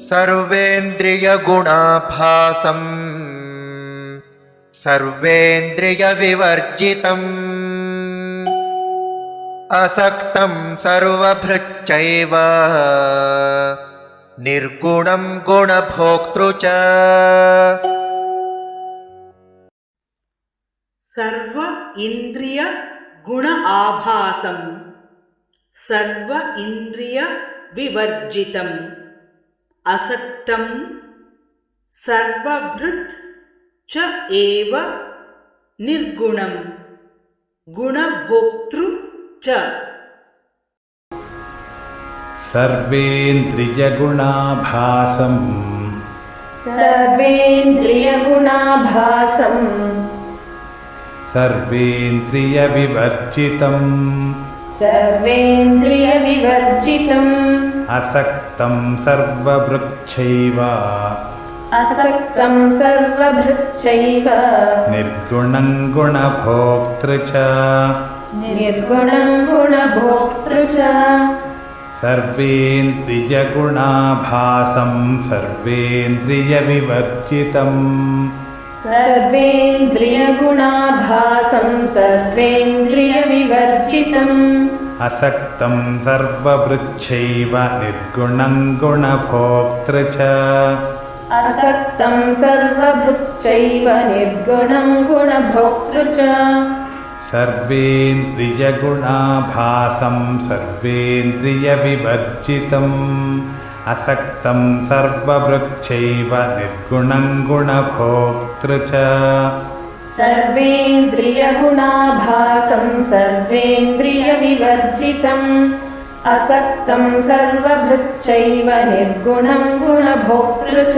सर्वेन्द्रियगुणाभासम् सर्वेन्द्रियविवर्जितम् असक्तं सर्वभृच्चैव निर्गुणं गुणभोक्तृ च। सर्व इंद्रिय गुण आभासं सर्व इंद्रिय विवर्जितम् असक्तं सर्वभृत् च एव निर्गुणं गुणभोक्तृ च। सर्वेन्द्रियगुणाभासं सर्वेन्द्रियगुणाभासं सर्वेन्द्रियविवर्जितम् सर्वेन्द्रियविवर्जितम् असक्तं सर्वभृच्चैव असक्तं सर्वभृच्चैव निर्गुणं गुणभोक्तृ च। निर्गुणं गुणभोक्तृ च। सर्वेन्द्रियगुणाभासं सर्वेन्द्रियविवर्जितम् सर्वेन्द्रियगुणाभासं सर्वेन्द्रियविवर्जितम् असक्तं सर्वभृच्चैव निर्गुणं गुणभोक्तृ च। असक्तं सर्वभृच्चैव निर्गुणं गुणभोक्तृ च। सर्वेन्द्रियगुणाभासं सर्वेन्द्रियविवर्जितम् असक्तं सर्वभृच्चैव निर्गुणं गुणभोक्तृ च। सर्वेन्द्रियगुणाभासं सर्वेन्द्रियविवर्जितम् असक्तं सर्वभृच्चैव निर्गुणं गुणभोक्तृ च।